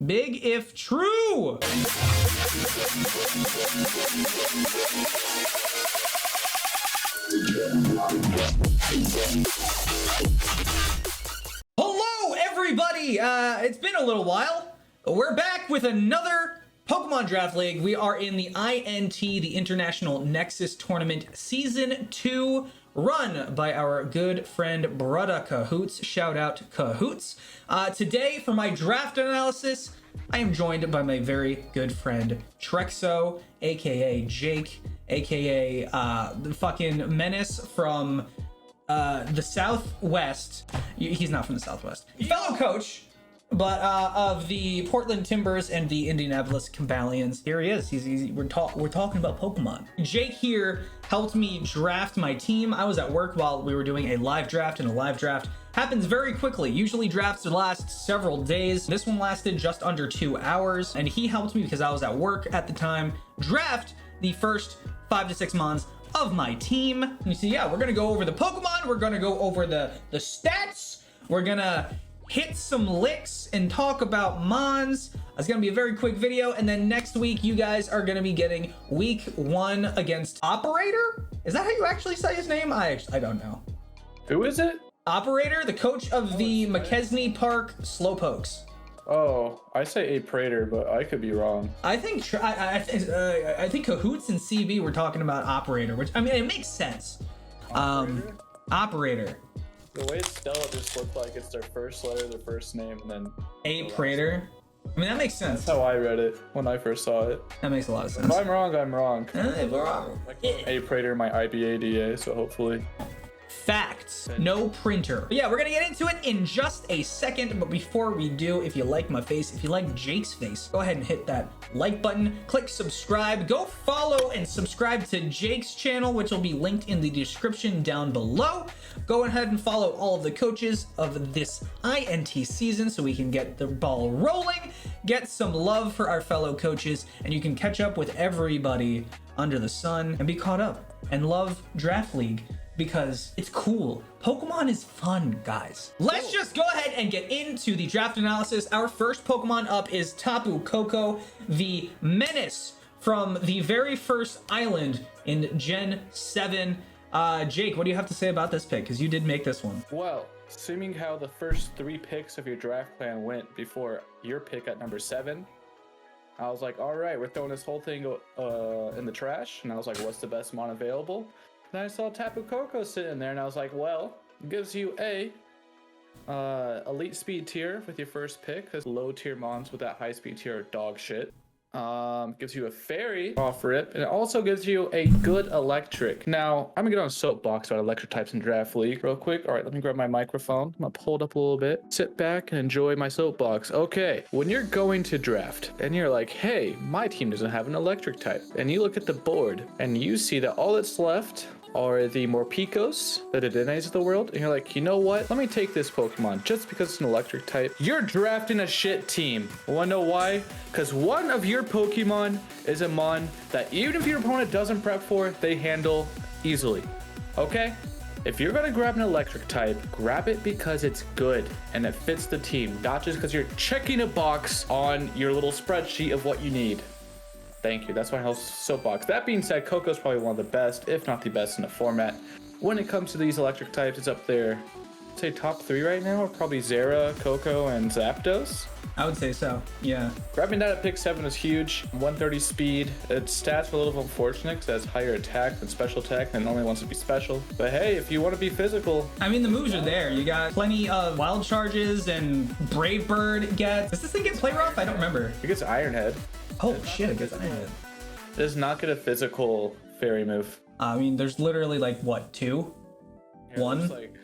Big if true. Hello, everybody. It's been a little while. We're back with another Pokemon Draft League. We are in the INT, the International Nexus Tournament Season 2, run by our good friend Brother Kahuutz. Shout out Kahuutz. Today, for my draft analysis, I am joined by my very good friend Trexo, aka Jake, aka the fucking menace from the Southwest. He's not from the Southwest. Fellow coach, but of the Portland Timbers and the Indianapolis Cavaliers. Here he is. We're talking about Pokemon. Jake here helped me draft my team. I was at work while we were doing a live draft, and a live draft happens very quickly. Usually drafts last several days. This one lasted just under 2 hours, and he helped me because I was at work at the time draft the first 5 to 6 mons of my team. And you see, yeah, we're gonna go over the Pokemon, we're gonna go over the stats, we're gonna hit some licks and talk about mons. It's gonna be a very quick video, and then next week you guys are gonna be getting week 1 against Operator. Is that how you actually say his name? I don't know. Who is it? Operator, the coach of the McKesney Park Slowpokes. Oh, I say a Prater, but I could be wrong. I think I think Kahuutz and CB were talking about Operator, which, I mean, it makes sense. Operator. The way it's spelled just looked like it's their first letter, their first name, and then A Prater. I mean, that makes sense. That's how I read it when I first saw it. That makes a lot of sense. If I'm wrong, I'm wrong. Wrong. A Prater, my IBADA, so hopefully. Facts, no printer. But yeah, we're gonna get into it in just a second, but before we do, if you like my face, if you like Jake's face, go ahead and hit that like button, click subscribe, go follow and subscribe to Jake's channel, which will be linked in the description down below. Go ahead and follow all of the coaches of this INT season so we can get the ball rolling, get some love for our fellow coaches, and you can catch up with everybody under the sun and be caught up and love Draft League, because it's cool. Pokemon is fun, guys. Let's just go ahead and get into the draft analysis. Our first Pokemon up is Tapu Koko, the menace from the very first island in Gen 7. Jake, what do you have to say about this pick? Because you did make this one. Well, assuming how the first 3 picks of your draft plan went before your pick at number 7, I was like, all right, we're throwing this whole thing in the trash. And I was like, what's the best mon available? And I saw Tapu Koko sitting there, and I was like, well, it gives you a elite speed tier with your first pick, because low tier mons with that high speed tier are dog shit. Gives you a fairy off rip, and it also gives you a good electric. Now, I'm gonna get on a soapbox about electric types in Draft League real quick. All right, let me grab my microphone. I'm gonna pull it up a little bit, sit back and enjoy my soapbox. Okay, when you're going to draft and you're like, hey, my team doesn't have an electric type, and you look at the board and you see that all that's left are the Morpekos, the Dedenes of the world, and you're like, you know what? Let me take this Pokemon just because it's an electric type. You're drafting a shit team. Wanna know why? Because one of your Pokemon is a mon that even if your opponent doesn't prep for, they handle easily. Okay? If you're gonna grab an electric type, grab it because it's good and it fits the team, not just because you're checking a box on your little spreadsheet of what you need. Thank you. That's my whole soapbox. That being said, Koko's probably one of the best, if not the best in the format. When it comes to these electric types, it's up there. I'd say top 3 right now are probably Zera, Koko, and Zapdos. I would say so, yeah. Grabbing that at pick 7 is huge. 130 speed. Its stats are a little unfortunate because it has higher attack than special attack and it only wants to be special. But hey, if you want to be physical. I mean, the moves are there. You got plenty of wild charges and Brave Bird gets. Does this thing get play rough? I don't remember. It gets Iron Head. Oh shit, it gets Iron Head. It does not get a physical fairy move. I mean, there's literally like, what, 2? Yeah, 1? Like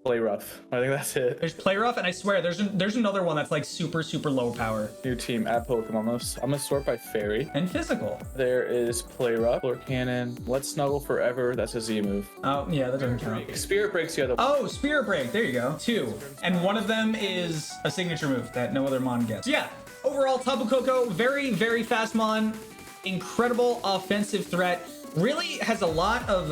Play Rough. I think that's it. There's Play Rough, and I swear there's another one that's like super low power. New team at Pokemon. I'm gonna sort by fairy. And physical. There is Play Rough, Floor Cannon, Let's Snuggle Forever. That's a Z move. Oh yeah, that doesn't count. Spirit Break's the other one. Oh, Spirit Break. There you go. 2, and one of them is a signature move that no other mon gets. So yeah. Overall, Tapu Koko, very fast mon, incredible offensive threat. Really has a lot of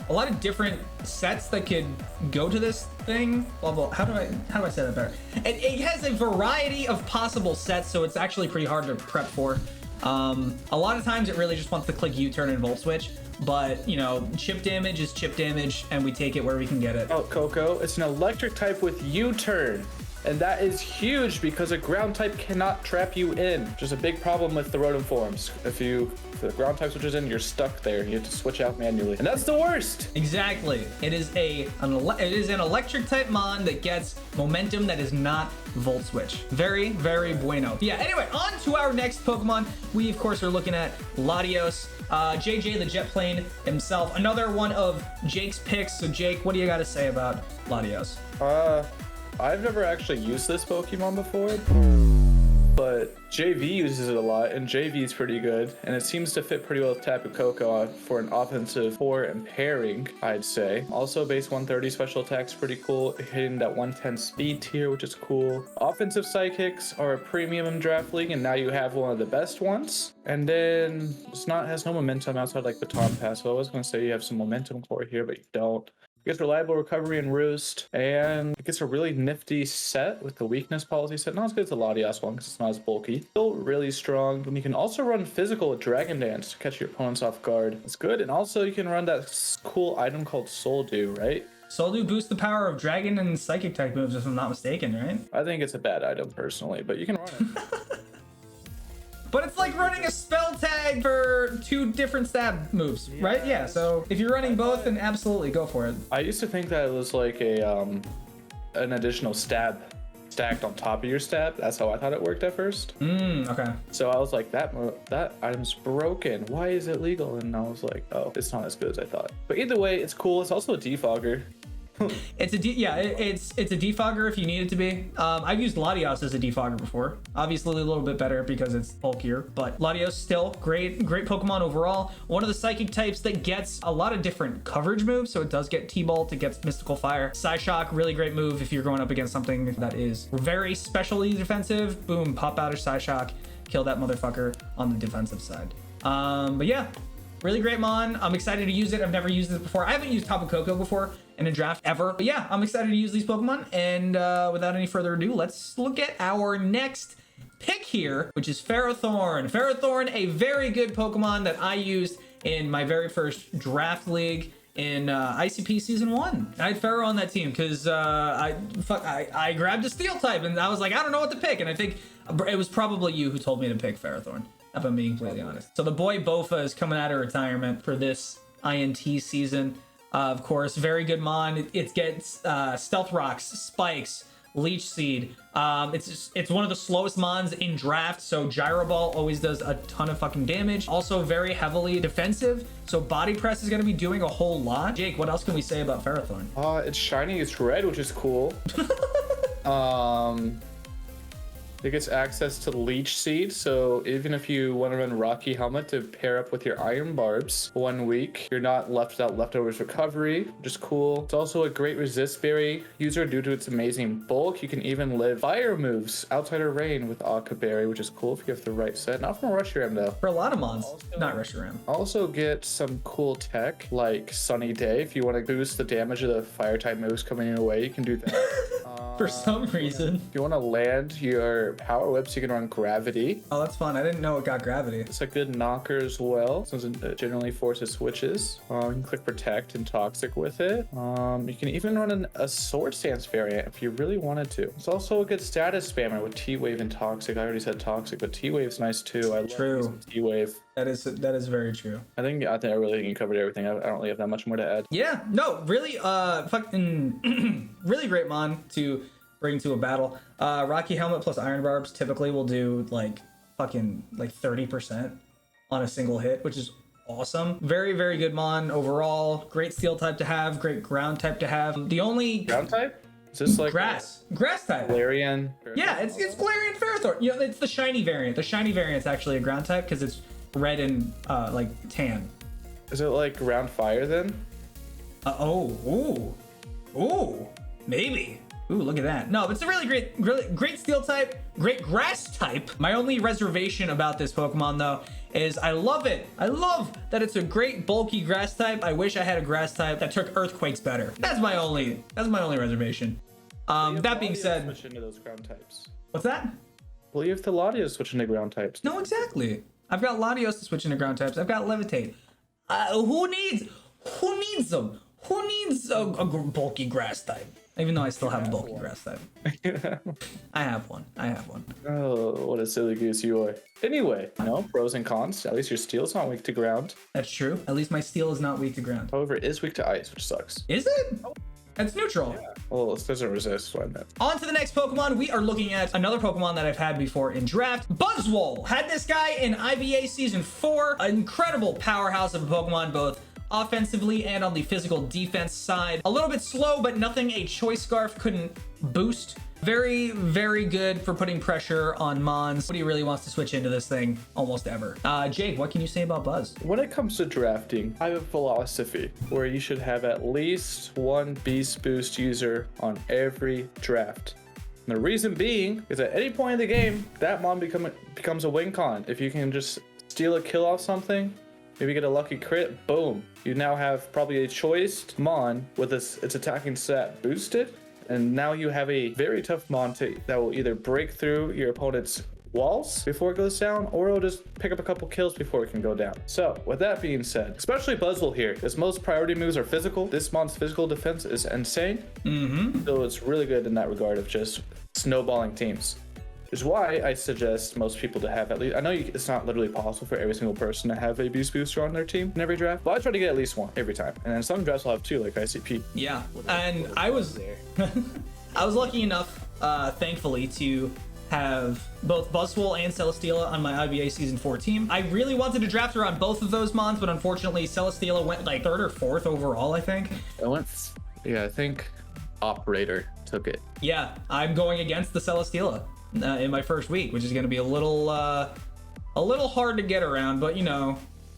a lot of different sets that could go to this thing. Well, how do I say that better? It has a variety of possible sets, so it's actually pretty hard to prep for. A lot of times it really just wants to click U-turn and volt switch, but you know, chip damage is chip damage, and we take it where we can get it. Oh, Coco, it's an electric type with U-turn. And that is huge because a ground type cannot trap you in. Which is a big problem with the Rotom forms. If the ground type switches in, you're stuck there. You have to switch out manually. And that's the worst. Exactly. It is an electric type mon that gets momentum that is not volt switch. Very, very bueno. Yeah, anyway, on to our next Pokemon. We, of course, are looking at Latios. JJ, the jet plane himself. Another one of Jake's picks. So, Jake, what do you got to say about Latios? I've never actually used this Pokemon before, but JV uses it a lot, and JV is pretty good, and it seems to fit pretty well with Tapu Koko for an offensive 4 and pairing, I'd say. Also, base 130 special attack's pretty cool, hitting that 110 speed tier, which is cool. Offensive Psychics are a premium in Draft League, and now you have one of the best ones. And then has no momentum outside like Baton Pass, so I was going to say you have some momentum core here, but you don't. It gets reliable recovery and roost, and it gets a really nifty set with the weakness policy set. Not as good as the Latias one because it's not as bulky. Still really strong. And you can also run physical with Dragon Dance to catch your opponents off guard. It's good. And also you can run that cool item called Soul Dew, right? Soul Dew boosts the power of Dragon and Psychic type moves, if I'm not mistaken, right? I think it's a bad item personally, but you can run it. But it's like running a spell tag for 2 different stab moves, right? Yeah, so if you're running both, then absolutely go for it. I used to think that it was like an additional stab stacked on top of your stab. That's how I thought it worked at first. Okay. So I was like, that item's broken. Why is it legal? And I was like, oh, it's not as good as I thought. But either way, it's cool. It's also a defogger. It's a defogger if you need it to be. I've used Latios as a defogger before. Obviously a little bit better because it's bulkier, but Latios still great Pokemon overall. One of the psychic types that gets a lot of different coverage moves, so it does get T-Bolt, it gets Mystical Fire. Psyshock, really great move if you're going up against something that is very specially defensive. Boom, pop out of Psyshock, kill that motherfucker on the defensive side. But yeah, really great mon. I'm excited to use it. I've never used it before. I haven't used Tapu Koko before in a draft ever. But yeah, I'm excited to use these Pokemon. And without any further ado, let's look at our next pick here, which is Ferrothorn. Ferrothorn, a very good Pokemon that I used in my very first draft league in ICP season 1. I had Ferro on that team because I grabbed a steel type and I was like, I don't know what to pick. And I think it was probably you who told me to pick Ferrothorn, if I'm being completely honest. So the boy Bofa is coming out of retirement for this INT season. Of course, very good mon. It gets Stealth Rocks, Spikes, Leech Seed. It's one of the slowest mons in draft, so Gyro Ball always does a ton of fucking damage. Also very heavily defensive, so Body Press is going to be doing a whole lot. Jake, what else can we say about Ferrothorn? It's shiny, it's red, which is cool. It gets access to Leech Seed, so even if you want to run Rocky Helmet to pair up with your Iron Barbs 1 week, you're not left without Leftovers Recovery, which is cool. It's also a great Resist Berry user due to its amazing bulk. You can even live fire moves outside of rain with Aqua Berry, which is cool if you have the right set. Not from Reshiram though. For a lot of mons, not Reshiram. Also get some cool tech like Sunny Day. If you want to boost the damage of the fire type moves coming your way, you can do that. For some reason. If you want to land your Power Whips, you can run Gravity. Oh, that's fun. I didn't know it got Gravity. It's a good knocker as well, since it generally forces switches. You can click Protect and Toxic with it. You can even run a Sword Stance variant if you really wanted to. It's also a good status spammer with T-Wave and Toxic. I already said Toxic, but T-Wave's nice too. I love T-Wave. That is very true. I think I really think you covered everything. I don't really have that much more to add. Yeah, no, really, fucking really great mon to bring to a battle. Rocky Helmet plus Iron Barbs typically will do like fucking like 30% on a single hit, which is awesome. Very, very good mon overall. Great steel type to have, great ground type to have. The only ground type? Is this like grass type? Galarian? Yeah, it's Galarian Ferrothorn. You know, it's the shiny variant. The shiny variant's actually a ground type because it's red and like tan. Is it like ground fire then? Ooh, maybe. Ooh, look at that. No, it's a really great steel type, great grass type. My only reservation about this Pokemon though is I love it. I love that it's a great bulky grass type. I wish I had a grass type that took earthquakes better. That's my only reservation. That being said, switch into those ground types. what's that? Well, you have the Latios switch into ground types. No, exactly. I've got Latios to switch into ground types. I've got Levitate. Who needs them? Who needs a bulky grass type? Even though I still have a bulky grass type. I have one. Oh, what a silly goose you are. Anyway, pros and cons. At least your steel's not weak to ground. That's true. At least my steel is not weak to ground. However, it is weak to ice, which sucks. Is it? It's neutral. Yeah. Well, it doesn't resist, so I meant. On to the next Pokemon. We are looking at another Pokemon that I've had before in draft. Buzzwole. Had this guy in IBA Season 4. An incredible powerhouse of a Pokemon, both offensively and on the physical defense side. A little bit slow, but nothing a Choice Scarf couldn't boost. Very, very good for putting pressure on Mons. Nobody really wants to switch into this thing almost ever. Jake, what can you say about Buzz? When it comes to drafting, I have a philosophy where you should have at least one Beast Boost user on every draft. And the reason being is at any point in the game, that Mon becomes a win con. If you can just steal a kill off something, maybe get a lucky crit, boom. You now have probably a choiced Mon with its attacking stat boosted. And now you have a very tough Mon that will either break through your opponent's walls before it goes down, or it'll just pick up a couple kills before it can go down. So with that being said, especially Buzzwole here, his most priority moves are physical. This Mon's physical defense is insane. So it's really good in that regard of just snowballing teams. Which is why I suggest most people to have at least, I know it's not literally possible for every single person to have a Beast Booster on their team in every draft, but I try to get at least one every time. And then some drafts will have two, like ICP. Yeah, and I was I was lucky enough, thankfully, to have both Buzzwole and Celesteela on my IBA Season 4 team. I really wanted to draft her on both of those Mons, but unfortunately Celesteela went like 3rd or 4th overall, I think. I think Operator took it. Yeah, I'm going against the Celesteela in my first week, which is going to be a little hard to get around, but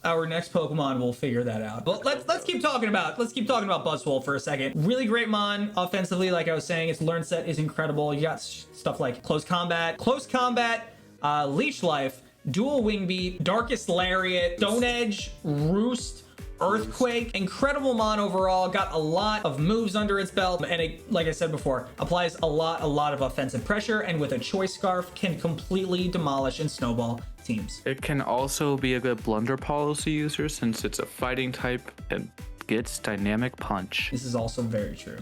our next Pokemon will figure that out. But let's keep talking about Buzzwole for a second. Really great Mon offensively, like I was saying. Its learn set is incredible. You got stuff like close combat, leech life, dual wing beat, darkest lariat, stone edge, roost, earthquake. Incredible Mon overall. Got a lot of moves under its belt, and it, like I said before, applies a lot of offensive pressure, and with a Choice Scarf can completely demolish and snowball teams. It can also be a good blunder policy user since it's a fighting type and gets dynamic punch. This is also very true.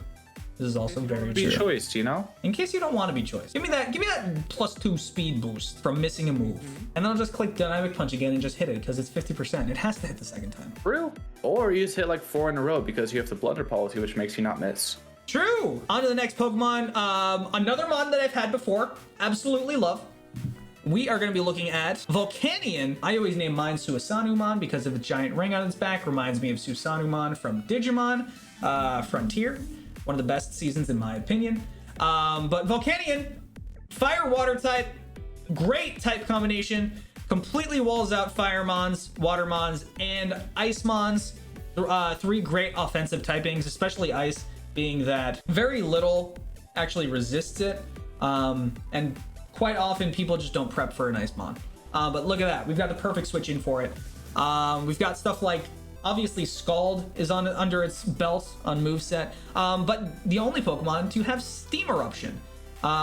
Be choiced, In case you don't want to be choiced. Give me that +2 speed boost from missing a move. And then I'll just click dynamic punch again and just hit it because it's 50%. It has to hit the second time. True. Or you just hit like 4 in a row because you have the blunder policy, which makes you not miss. True. On to the next Pokemon. Another Mon that I've had before. Absolutely love. We are going to be looking at Volcanion. I always name mine Suisanumon because of the giant ring on its back. Reminds me of Susanumon from Digimon Frontier. One of the best seasons in my opinion. But Volcanion, fire water type, great type combination. Completely walls out fire Mons, water Mons, and ice Mons. 3 great offensive typings, especially ice, being that very little actually resists it. And quite often people just don't prep for an ice Mon. But look at that. We've got the perfect switch in for it. We've got stuff like, obviously Scald is under its belt on moveset. But the only Pokemon to have Steam Eruption,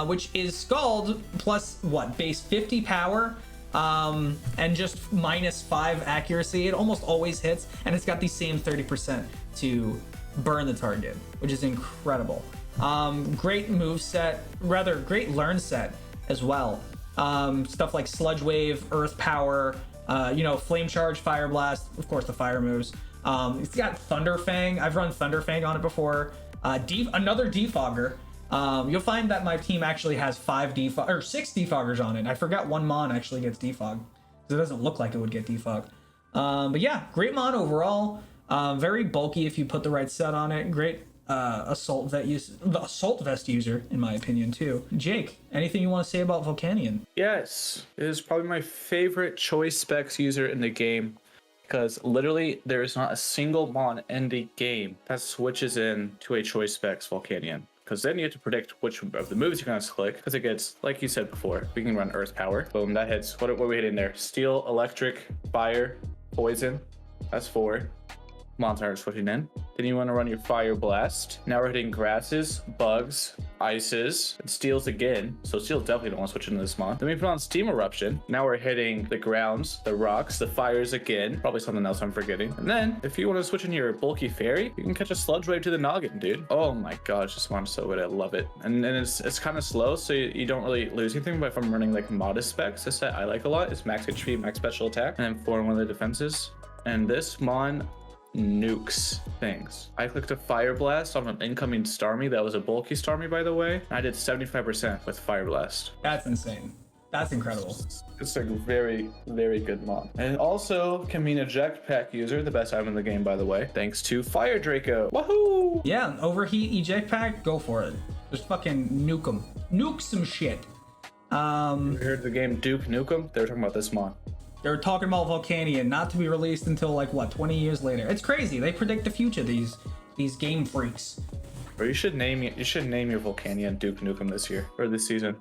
which is Scald plus base 50 power, and just -5 accuracy. It almost always hits, and it's got the same 30% to burn the target, which is incredible. Great great learn set as well. Stuff like Sludge Wave, Earth Power, Flame Charge, Fire Blast, of course the fire moves. It's got Thunder Fang. I've run Thunder Fang on it before. Another Defogger. You'll find that my team actually has 6 Defoggers on it. I forgot one Mon actually gets Defog, because it doesn't look like it would get Defog. But yeah, great Mon overall. Very bulky if you put the right set on it. Great assault vest user in my opinion too. Jake, anything you want to say about Volcanion? Yes, it is probably my favorite choice specs user in the game, because literally there is not a single Mon in the game that switches in to a choice specs Volcanion. because then you have to predict which of the moves you're going to click, because it gets, like you said before, we can run Earth Power. Boom, that hits. What are we hitting there? Steel, electric, fire, poison. That's 4. Monster switching in. Then you want to run your Fire Blast. Now we're hitting grasses, bugs, ices, and steels again. So steels definitely don't want to switch into this mon. Then we put on Steam Eruption. Now we're hitting the grounds, the rocks, the fires again. Probably something else I'm forgetting. And then if you want to switch in your bulky fairy, you can catch a sludge wave to the noggin, dude. Oh my gosh, this mon's so good. I love it. And it's kind of slow, so you don't really lose anything. But if I'm running like modest specs, a set I like a lot is max HP, max special attack, and then 4 in one of the defenses. And this mon nukes things. I clicked a Fire Blast on an incoming Starmie. That was a bulky Starmie, by the way. I did 75% with Fire Blast. That's insane. That's incredible. It's a very, very good mon. And it also can mean a jetpack user, the best item in the game, by the way, thanks to Fire Draco. Woohoo! Yeah, overheat eject pack, go for it. Just fucking nuke them. Nuke some shit. You heard the game Duke Nukem? They were talking about this mon. They're talking about Volcanion, not to be released until like what, 20 years later. It's crazy. They predict the future, these game freaks. Or you should name your Volcanion Duke Nukem this year or this season.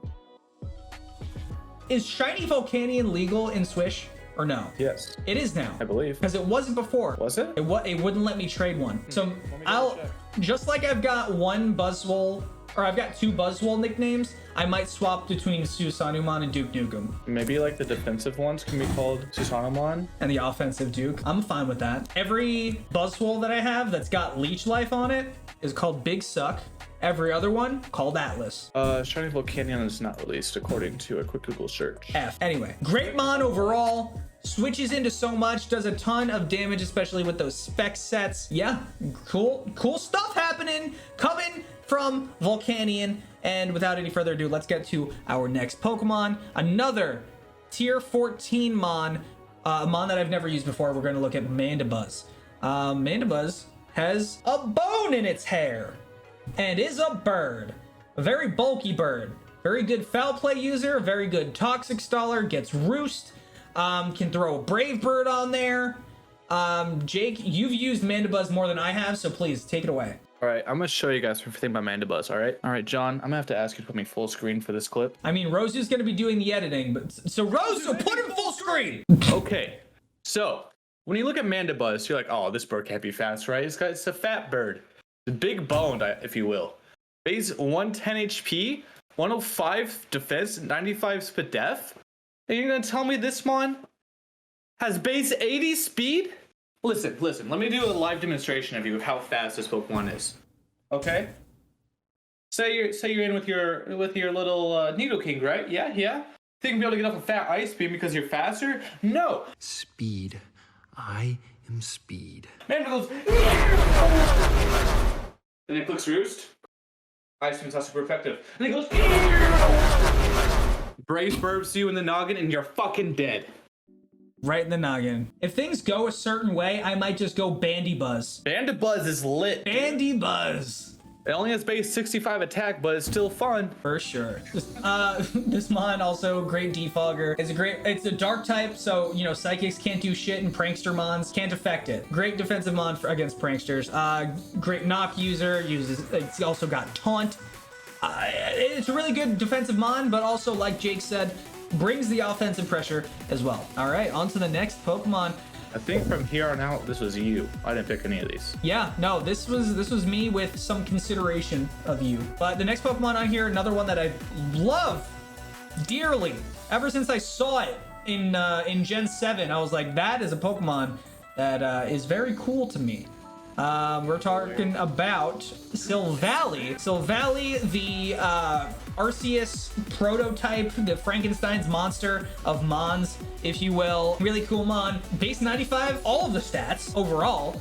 Is shiny Volcanion legal in Swish or no? Yes. It is now. I believe. Because it wasn't before. Was it? It wouldn't let me trade one. So I'll just like I've got one Buzzwole, or I've got 2 Buzzwole nicknames, I might swap between Susanumon and Duke Nukem. Maybe like the defensive ones can be called Susanumon. And the offensive Duke. I'm fine with that. Every Buzzwole that I have that's got Leech Life on it is called Big Suck. Every other one called Atlas. Shiny Volcanion is not released according to a quick Google search. F. Anyway, great mon overall. Switches into so much, does a ton of damage, especially with those spec sets. Yeah, cool stuff happening, coming from Volcanion. And without any further ado, let's get to our next Pokemon. Another tier 14 mon, a mon that I've never used before. We're going to look at Mandibuzz. Mandibuzz has a bone in its hair and is a bird. A very bulky bird. Very good foul play user, very good toxic staller, gets roost, can throw a brave bird on there. Jake, you've used Mandibuzz more than I have, so please take it away. All right, I'm gonna show you guys everything about Mandibuzz, all right? All right, John, I'm gonna have to ask you to put me full screen for this clip. I mean, Rozu's gonna be doing the editing, but so Rozu, put him full screen! Okay, so when you look at Mandibuzz, you're like, oh, this bird can't be fast, right? It's a fat bird. The big boned, if you will. Base 110 HP, 105 defense, 95 speed def. And you're gonna tell me this mon has base 80 speed? Listen, let me do a live demonstration of you of how fast this Pokemon is. Okay? Say you're in with your little Nidoking, right? Yeah. Think you'll be able to get off a fat ice beam because you're faster? No. Speed. I am speed. Man goes. Then it clicks roost. Ice beam's not super effective. And it goes. Brace burps you in the noggin and you're fucking dead. Right in the noggin. If things go a certain way, I might just go Bandibuzz. Bandibuzz is lit. Bandibuzz. It only has base 65 attack, but it's still fun. For sure. This mon also great defogger. It's a dark type, so you know psychics can't do shit and prankster mons can't affect it. Great defensive mon against pranksters. Great knock user, it's also got taunt. It's a really good defensive mon, but also like Jake said, brings the offensive pressure as well. All right, on to the next Pokemon. I think from here on out, this was you. I didn't pick any of these. Yeah, no, this was me with some consideration of you. But the next Pokemon on here, another one that I love dearly. Ever since I saw it in Gen 7, I was like, that is a Pokemon that is very cool to me. We're talking about Silvally. Silvally, the Arceus prototype, the Frankenstein's monster of Mons, if you will. Really cool Mon. Base 95, all of the stats overall.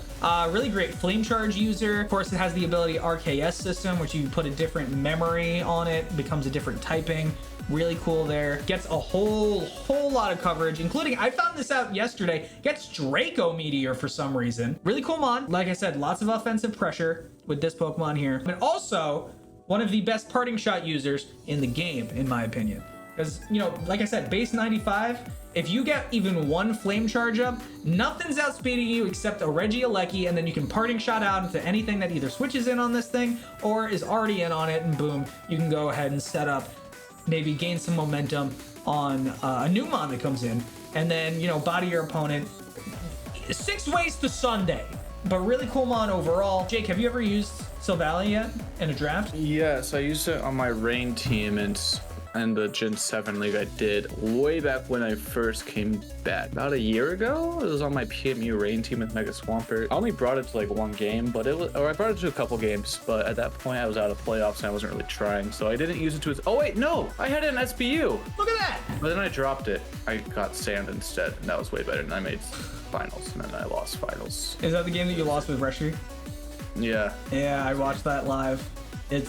Really great Flame Charge user. Of course, it has the ability RKS system, which you put a different memory on it, becomes a different typing. Really cool there. Gets a whole lot of coverage, including, I found this out yesterday, gets Draco Meteor for some reason. Really cool mon. Like I said, lots of offensive pressure with this Pokemon here. But also, one of the best parting shot users in the game, in my opinion. Because, you know, like I said, base 95, if you get even one flame charge up, nothing's outspeeding you except a Regieleki, and then you can parting shot out into anything that either switches in on this thing or is already in on it, and boom, you can go ahead and set up, maybe gain some momentum on a new mon that comes in, and then, you know, body your opponent 6 ways to Sunday. But really cool mon overall. Jake, have you ever used Sylvalia yet in a draft? Yes, I used it on my rain team and the Gen 7 league I did way back when I first came back. About a year ago, it was on my PMU rain team with Mega Swampert. I only brought it to like one game, but I brought it to a couple games, but at that point I was out of playoffs and I wasn't really trying, so I didn't use it to its... Oh wait, no! I had it in SBU! Look at that! But then I dropped it. I got sand instead, and that was way better, and I made finals, and then I lost finals. Is that the game that you lost with Reshi? Yeah. Yeah, I watched that live. That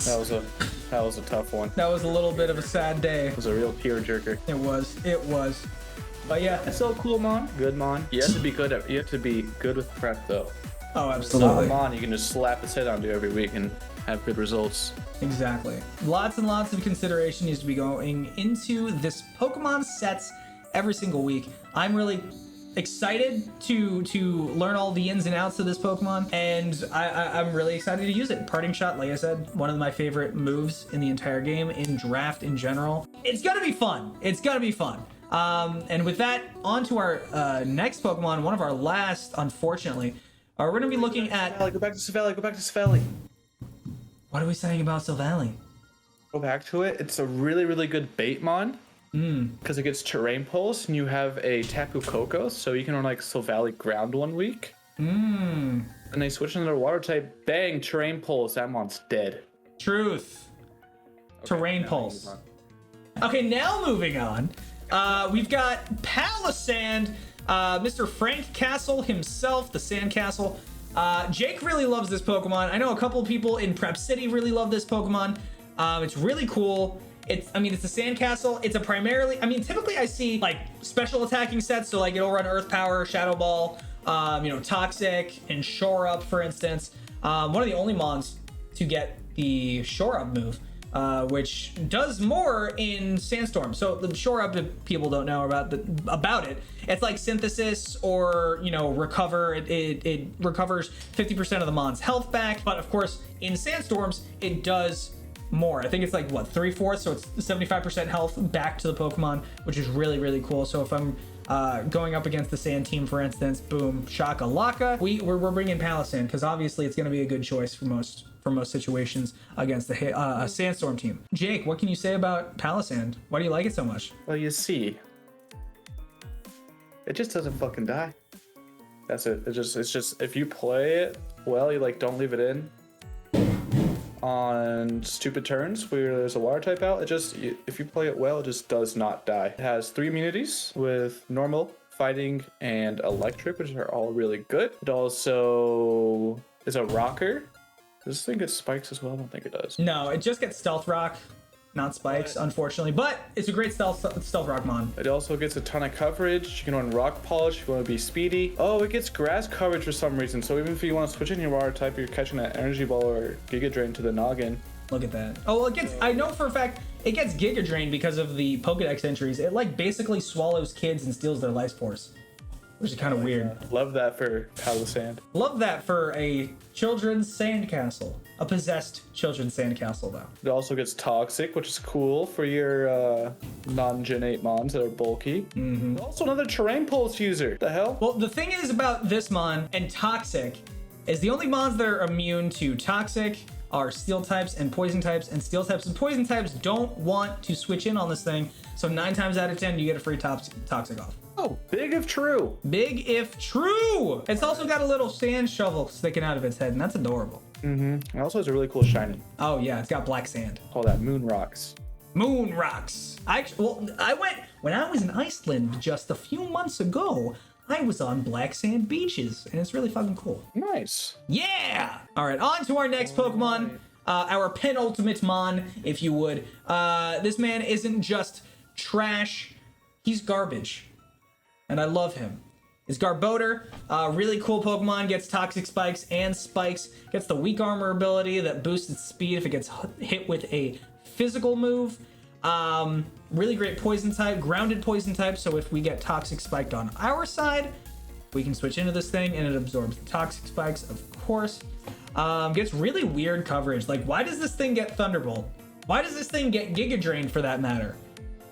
was a tough one. That was a little bit of a sad day. It was a real tear jerker. It was. But yeah. It's so cool, mon. Good mon. You have to be good with prep though. Oh, It's not a absolutely. mon you can just slap his head onto every week and have good results. Exactly. Lots and lots of consideration needs to be going into this Pokemon sets every single week. I'm really excited to learn all the ins and outs of this Pokemon, and I'm really excited to use it. Parting Shot, like I said, one of my favorite moves in the entire game, in draft in general. It's gonna be fun. It's gonna be fun. And with that, on to our next Pokemon, one of our last, unfortunately. We're gonna be looking at... Go back to Savali, go back to Savali. What are we saying about Sylvally? Go back to it. It's a really, really good bait mon. Because it gets terrain pulse and you have a Tapu Koko, so you can run like Sylvally ground one week. And they switch into their water type, bang, terrain pulse, that mon's dead. Truth. Terrain Pulse. Okay, now moving on. We've got Palisand, Mr. Frank Castle himself, the Sandcastle. Jake really loves this Pokemon. I know a couple of people in Prep City really love this Pokemon. It's really cool. It's a Sandcastle. It's a primarily, typically I see like special attacking sets. So like it'll run Earth Power, Shadow Ball, Toxic, and Shore Up, for instance. One of the only mons to get the Shore Up move, which does more in Sandstorm. So the Shore Up, if people don't know about it, it's like Synthesis or, Recover. It recovers 50% of the mon's health back. But of course, in Sandstorms, it does more. I think it's like, what, 3/4, so it's 75% health back to the Pokemon, which is really, really cool. So if I'm going up against the Sand team, for instance, boom, Shaka-Laka, we're bringing Palisand, because obviously it's going to be a good choice for most situations against the Sandstorm team. Jake, what can you say about Palisand? Why do you like it so much? Well, you see, it just doesn't fucking die. That's it. It's just if you play it well, you like don't leave it in on stupid turns where there's a water type out. If you play it well, it just does not die. It has 3 immunities with normal, fighting, and electric, which are all really good. It also is a rocker. Does this thing get spikes as well? I don't think it does. No, it just gets Stealth Rock, not spikes, unfortunately, but it's a great stealth rock mon. It also gets a ton of coverage. You can run rock polish if you want to be speedy. Oh, it gets grass coverage for some reason. So even if you want to switch in your water type, you're catching that energy ball or Giga Drain to the noggin. Look at that. Oh, well, I know for a fact it gets Giga Drain because of the Pokedex entries. It like basically swallows kids and steals their life force, which is kind of weird. Love that for Palisand. Love that for a children's sandcastle. A possessed children's sandcastle, though. It also gets Toxic, which is cool for your non-Gen 8 mons that are bulky. Also another terrain pulse user. The hell? Well, the thing is about this mon and Toxic is the only mons that are immune to Toxic are Steel types and Poison types, and Steel types and Poison types don't want to switch in on this thing. So 9 times out of 10, you get a free Toxic off. Oh, big if true. Big if true. It's also got a little sand shovel sticking out of its head, and that's adorable. It also has a really cool shiny. Oh yeah, it's got black sand. Call that Moon Rocks. Moon Rocks. I went when I was in Iceland just a few months ago. I was on black sand beaches, and it's really fucking cool. Nice. Yeah. All right, on to our next Pokemon, our penultimate mon, if you would. This man isn't just trash; he's garbage, and I love him. Is Garbodor, really cool Pokemon, gets Toxic Spikes and Spikes, gets the Weak Armor ability that boosts its speed if it gets hit with a physical move. Really great poison type, grounded poison type. So if we get toxic spiked on our side, we can switch into this thing and it absorbs the toxic spikes, of course. Gets really weird coverage. Like, why does this thing get Thunderbolt? Why does this thing get Giga Drain for that matter?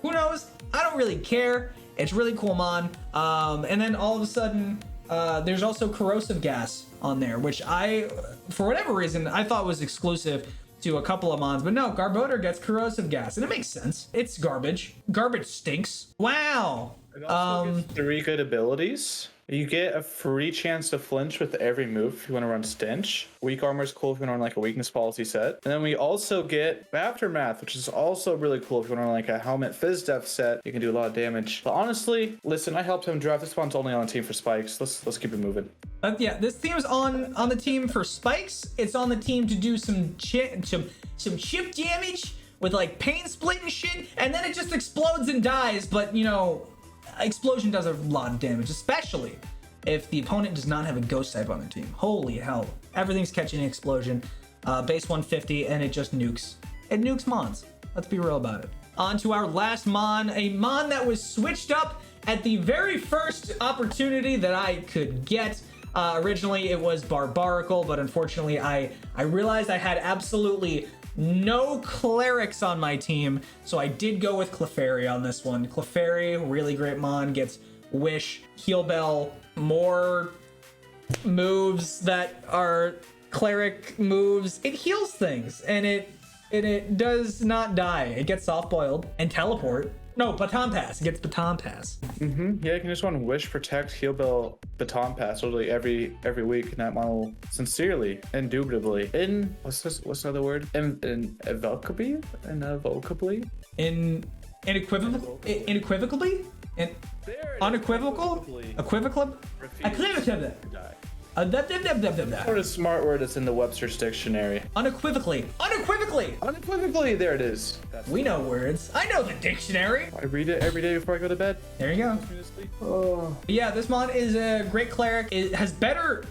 Who knows? I don't really care. It's really cool mon. And then all of a sudden, there's also corrosive gas on there, which I, for whatever reason, I thought was exclusive to a couple of mons, but no, Garbodor gets corrosive gas, and it makes sense. It's garbage. Garbage stinks. Wow. It also gets 3 good abilities. You get a free chance to flinch with every move if you want to run Stench. Weak Armor is cool if you want to run like a weakness policy set. And then we also get Aftermath, which is also really cool if you want to run like a Helmet Fizz Def set. You can do a lot of damage. But honestly, listen, I helped him draft. This one's only on the team for spikes. Let's keep it moving. Yeah, this team's on the team for spikes. It's on the team to do some chip damage with like pain split and shit, and then it just explodes and dies. But you know, explosion does a lot of damage, especially if the opponent does not have a ghost type on their team. Holy hell, everything's catching an explosion. Base 150, and it just nukes. It nukes mons. Let's be real about it. On to our last mon, a mon that was switched up at the very first opportunity that I could get. Originally it was Barbarical, but unfortunately I realized I had absolutely no clerics on my team, so I did go with Clefairy on this one. Clefairy, really great mon, gets Wish, Heal Bell, more moves that are cleric moves. It heals things, and it does not die. It gets soft boiled and teleport. No, Baton Pass. It gets Baton Pass. Yeah, you can just run Wish, Protect, Heal Bell, Baton Pass literally every week, and that model sincerely, indubitably, what's the other word? Inequivocably? Unequivocally? Unequivocal? Equivocal? What a smart word that's in the Webster's dictionary. Unequivocally. Unequivocally, there it is. We know words. I know the dictionary. I read it every day before I go to bed. There you go. Oh. Yeah, this mon is a great cleric. It has better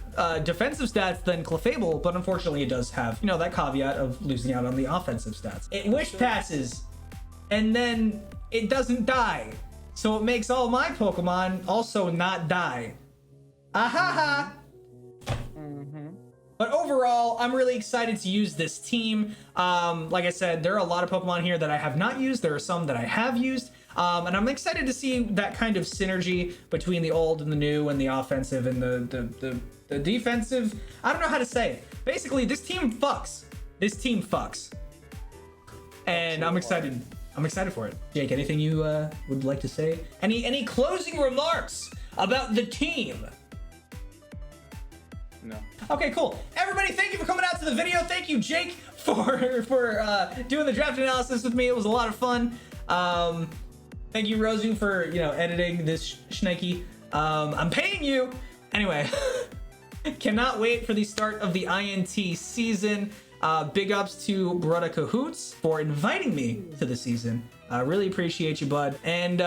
defensive stats than Clefable, but unfortunately it does have, you know, that caveat of losing out on the offensive stats. It wish passes, and then it doesn't die. So it makes all my Pokemon also not die. Ahaha! But overall, I'm really excited to use this team. Like I said, there are a lot of Pokemon here that I have not used. There are some that I have used. And I'm excited to see that kind of synergy between the old and the new, and the offensive and the defensive. I don't know how to say it. Basically, this team fucks. And I'm excited. I'm excited for it. Jake, anything you would like to say? Any closing remarks about the team? No. Okay, cool. Everybody, thank you for coming out to the video. Thank you, Jake, for doing the draft analysis with me. It was a lot of fun. Thank you, Rozu, for editing this schnikey. I'm paying you. Anyway, cannot wait for the start of the INT season. Big ups to Rozu and Kahuutz for inviting me to the season. I really appreciate you, bud. And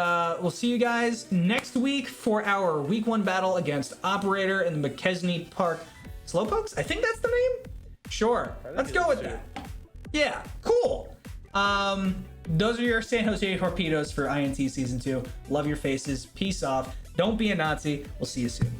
we'll see you guys next week for our week 1 battle against Operator in the McKesney Park Slowpokes. I think that's the name. Sure, let's go with that. Yeah, cool. Those are your San Jose Torpedoes for INT Season 2. Love your faces. Peace off. Don't be a Nazi. We'll see you soon.